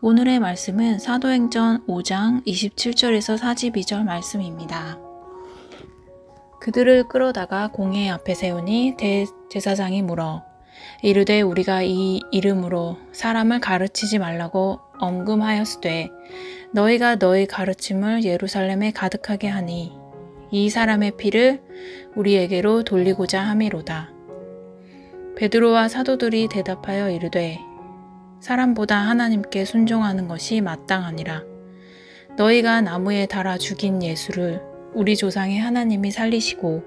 오늘의 말씀은 사도행전 5장 27절에서 42절 말씀입니다. 그들을 끌어다가 공회 앞에 세우니 대제사장이 물어 이르되 우리가 이 이름으로 사람을 가르치지 말라고 엄금하였으되 너희가 너희 가르침을 예루살렘에 가득하게 하니 이 사람의 피를 우리에게로 돌리고자 함이로다. 베드로와 사도들이 대답하여 이르되 사람보다 하나님께 순종하는 것이 마땅하니라. 너희가 나무에 달아 죽인 예수를 우리 조상의 하나님이 살리시고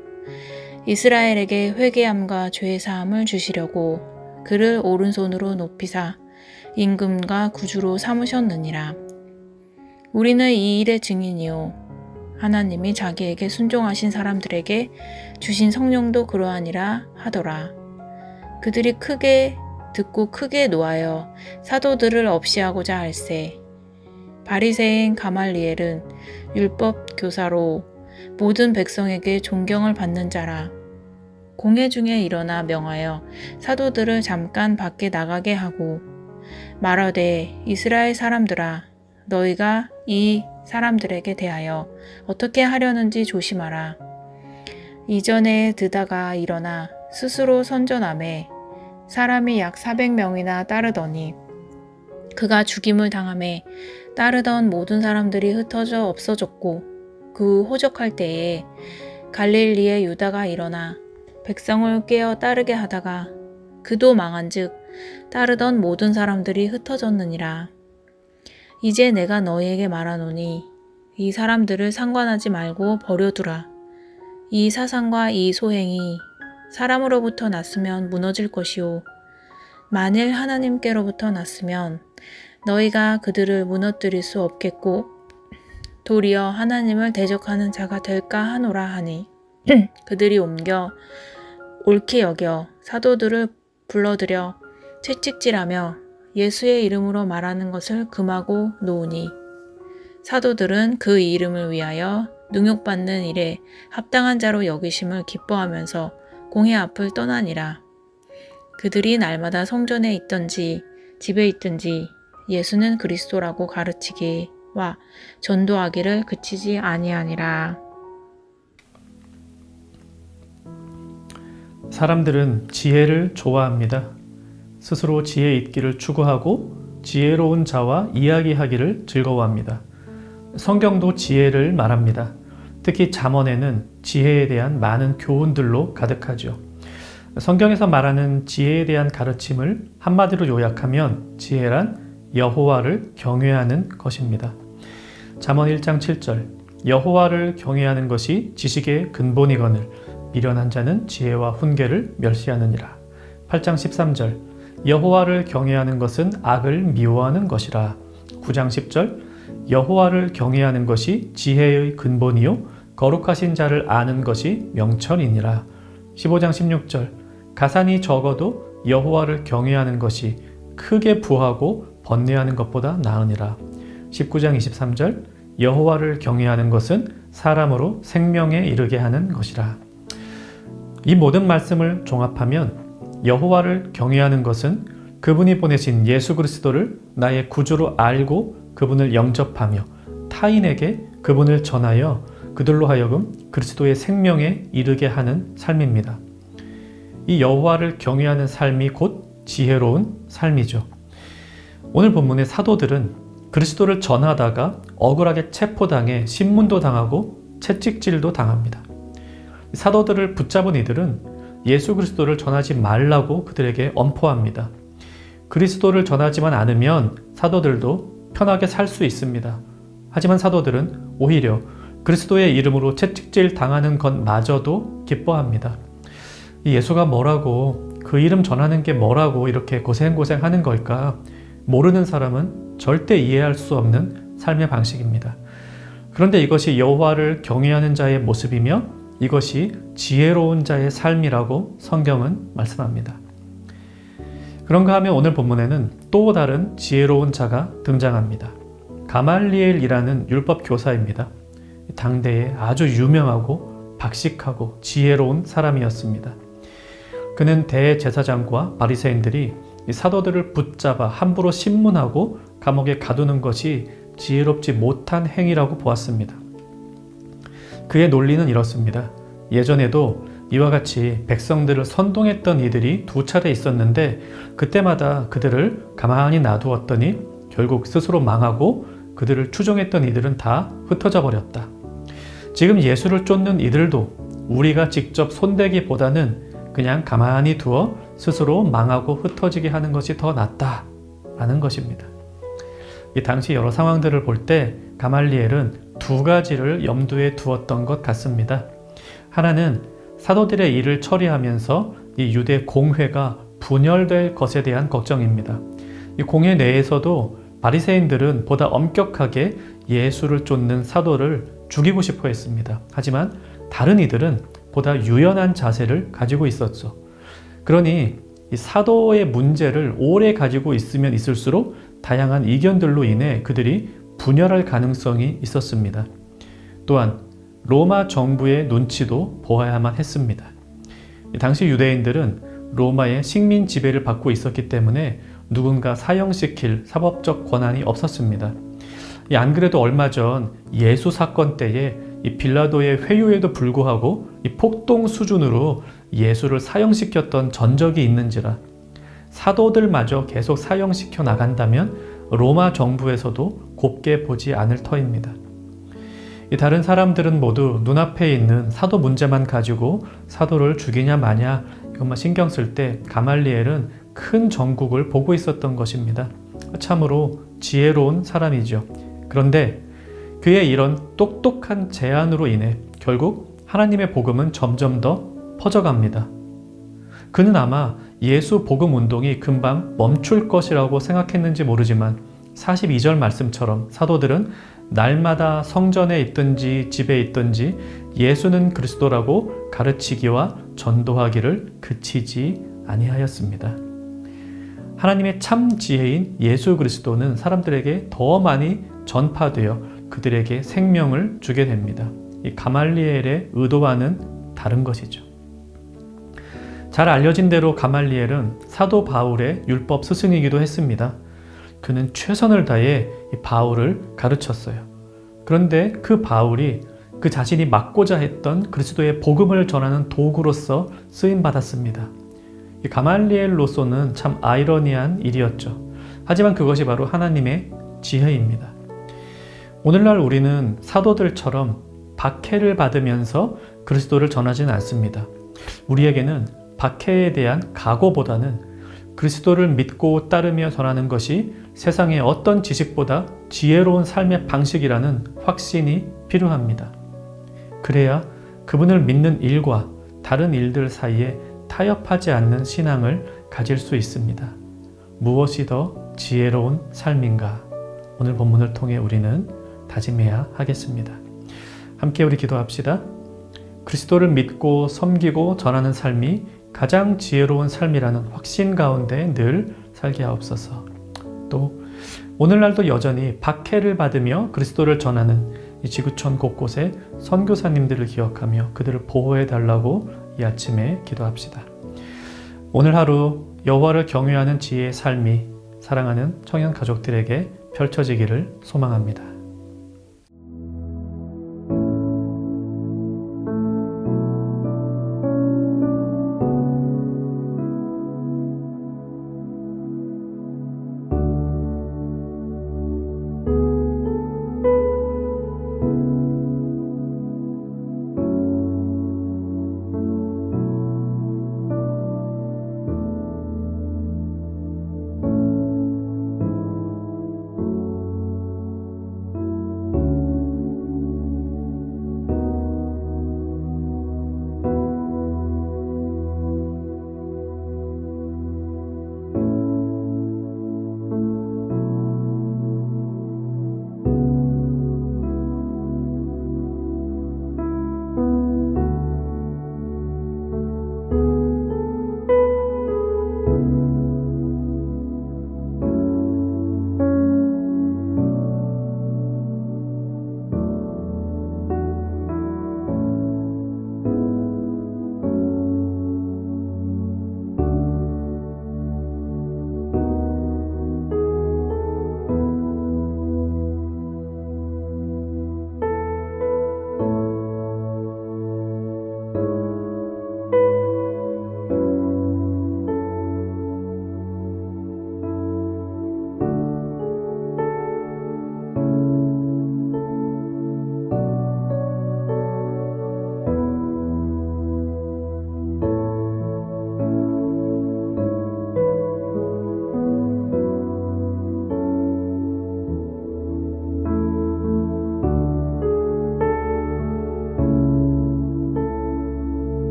이스라엘에게 회개함과 죄사함을 주시려고 그를 오른손으로 높이사 임금과 구주로 삼으셨느니라. 우리는 이 일의 증인이요 하나님이 자기에게 순종하신 사람들에게 주신 성령도 그러하니라 하더라. 그들이 크게 듣고 크게 노하여 사도들을 없이하고자 할세. 바리새인 가말리엘은 율법 교사로 모든 백성에게 존경을 받는 자라. 공회 중에 일어나 명하여 사도들을 잠깐 밖에 나가게 하고 말하되 이스라엘 사람들아 너희가 이 사람들에게 대하여 어떻게 하려는지 조심하라. 이전에 드다가 일어나 스스로 선전하매 사람이 약 400명이나 따르더니 그가 죽임을 당하매 따르던 모든 사람들이 흩어져 없어졌고 그 호적할 때에 갈릴리의 유다가 일어나 백성을 깨어 따르게 하다가 그도 망한즉 따르던 모든 사람들이 흩어졌느니라. 이제 내가 너희에게 말하노니 이 사람들을 상관하지 말고 버려두라. 이 사상과 이 소행이 사람으로부터 났으면 무너질 것이요 만일 하나님께로부터 났으면 너희가 그들을 무너뜨릴 수 없겠고 도리어 하나님을 대적하는 자가 될까 하노라 하니 그들이 옮겨 옳게 여겨 사도들을 불러들여 채찍질하며 예수의 이름으로 말하는 것을 금하고 놓으니 사도들은 그 이름을 위하여 능욕받는 일에 합당한 자로 여기심을 기뻐하면서 공회 앞을 떠나니라. 그들이 날마다 성전에 있든지 집에 있든지 예수는 그리스도라고 가르치기와 전도하기를 그치지 아니하니라. 사람들은 지혜를 좋아합니다. 스스로 지혜 있기를 추구하고 지혜로운 자와 이야기하기를 즐거워합니다. 성경도 지혜를 말합니다. 특히 잠언에는 지혜에 대한 많은 교훈들로 가득하죠. 성경에서 말하는 지혜에 대한 가르침을 한마디로 요약하면 지혜란 여호와를 경외하는 것입니다. 잠언 1장 7절 여호와를 경외하는 것이 지식의 근본이거늘 미련한 자는 지혜와 훈계를 멸시하느니라. 8장 13절 여호와를 경외하는 것은 악을 미워하는 것이라. 9장 10절 여호와를 경외하는 것이 지혜의 근본이요 거룩하신 자를 아는 것이 명철이니라. 15장 16절 가산이 적어도 여호와를 경외하는 것이 크게 부하고 번뇌하는 것보다 나으니라. 19장 23절 여호와를 경외하는 것은 사람으로 생명에 이르게 하는 것이라. 이 모든 말씀을 종합하면 여호와를 경외하는 것은 그분이 보내신 예수 그리스도를 나의 구주로 알고 그분을 영접하며 타인에게 그분을 전하여 그들로 하여금 그리스도의 생명에 이르게 하는 삶입니다. 이 여호와를 경외하는 삶이 곧 지혜로운 삶이죠. 오늘 본문의 사도들은 그리스도를 전하다가 억울하게 체포당해 신문도 당하고 채찍질도 당합니다. 사도들을 붙잡은 이들은 예수 그리스도를 전하지 말라고 그들에게 엄포합니다. 그리스도를 전하지만 않으면 사도들도 편하게 살 수 있습니다. 하지만 사도들은 오히려 그리스도의 이름으로 채찍질 당하는 것마저도 기뻐합니다. 예수가 뭐라고 그 이름 전하는 게 뭐라고 이렇게 고생하는 걸까? 모르는 사람은 절대 이해할 수 없는 삶의 방식입니다. 그런데 이것이 여호와를 경외하는 자의 모습이며 이것이 지혜로운 자의 삶이라고 성경은 말씀합니다. 그런가 하면 오늘 본문에는 또 다른 지혜로운 자가 등장합니다. 가말리엘이라는 율법 교사입니다. 당대에 아주 유명하고 박식하고 지혜로운 사람이었습니다. 그는 대제사장과 바리새인들이 이 사도들을 붙잡아 함부로 신문하고 감옥에 가두는 것이 지혜롭지 못한 행위라고 보았습니다. 그의 논리는 이렇습니다. 예전에도 이와 같이 백성들을 선동했던 이들이 두 차례 있었는데 그때마다 그들을 가만히 놔두었더니 결국 스스로 망하고 그들을 추종했던 이들은 다 흩어져 버렸다. 지금 예수를 쫓는 이들도 우리가 직접 손대기보다는 그냥 가만히 두어 스스로 망하고 흩어지게 하는 것이 더 낫다라는 것입니다. 이 당시 여러 상황들을 볼 때 가말리엘은 두 가지를 염두에 두었던 것 같습니다. 하나는 사도들의 일을 처리하면서 이 유대 공회가 분열될 것에 대한 걱정입니다. 이 공회 내에서도 바리새인들은 보다 엄격하게 예수를 쫓는 사도를 죽이고 싶어 했습니다. 하지만 다른 이들은 보다 유연한 자세를 가지고 있었죠. 그러니 이 사도의 문제를 오래 가지고 있으면 있을수록 다양한 이견들로 인해 그들이 분열할 가능성이 있었습니다. 또한 로마 정부의 눈치도 보아야만 했습니다. 당시 유대인들은 로마의 식민 지배를 받고 있었기 때문에 누군가 사형시킬 사법적 권한이 없었습니다. 안 그래도 얼마 전 예수 사건 때에 이 빌라도의 회유에도 불구하고 이 폭동 수준으로 예수를 사형시켰던 전적이 있는지라 사도들마저 계속 사형시켜 나간다면 로마 정부에서도 곱게 보지 않을 터입니다. 이 다른 사람들은 모두 눈앞에 있는 사도 문제만 가지고 사도를 죽이냐 마냐 이것만 신경 쓸 때 가말리엘은 큰 전국을 보고 있었던 것입니다. 참으로 지혜로운 사람이죠. 그런데 그의 이런 똑똑한 제안으로 인해 결국 하나님의 복음은 점점 더 퍼져갑니다. 그는 아마 예수 복음 운동이 금방 멈출 것이라고 생각했는지 모르지만 42절 말씀처럼 사도들은 날마다 성전에 있든지 집에 있든지 예수는 그리스도라고 가르치기와 전도하기를 그치지 아니하였습니다. 하나님의 참 지혜인 예수 그리스도는 사람들에게 더 많이 전파되어 그들에게 생명을 주게 됩니다. 이 가말리엘의 의도와는 다른 것이죠. 잘 알려진 대로 가말리엘은 사도 바울의 율법 스승이기도 했습니다. 그는 최선을 다해 이 바울을 가르쳤어요. 그런데 그 바울이 그 자신이 맡고자 했던 그리스도의 복음을 전하는 도구로서 쓰임받았습니다. 이 가말리엘로서는 참 아이러니한 일이었죠. 하지만 그것이 바로 하나님의 지혜입니다. 오늘날 우리는 사도들처럼 박해를 받으면서 그리스도를 전하지는 않습니다. 우리에게는 박해에 대한 각오보다는 그리스도를 믿고 따르며 전하는 것이 세상의 어떤 지식보다 지혜로운 삶의 방식이라는 확신이 필요합니다. 그래야 그분을 믿는 일과 다른 일들 사이에 타협하지 않는 신앙을 가질 수 있습니다. 무엇이 더 지혜로운 삶인가? 오늘 본문을 통해 우리는 다짐해야 하겠습니다. 함께 우리 기도합시다. 그리스도를 믿고 섬기고 전하는 삶이 가장 지혜로운 삶이라는 확신 가운데 늘 살게 하옵소서. 또 오늘날도 여전히 박해를 받으며 그리스도를 전하는 이 지구촌 곳곳에 선교사님들을 기억하며 그들을 보호해 달라고 이 아침에 기도합시다. 오늘 하루 여호와를 경외하는 지혜의 삶이 사랑하는 청년 가족들에게 펼쳐지기를 소망합니다.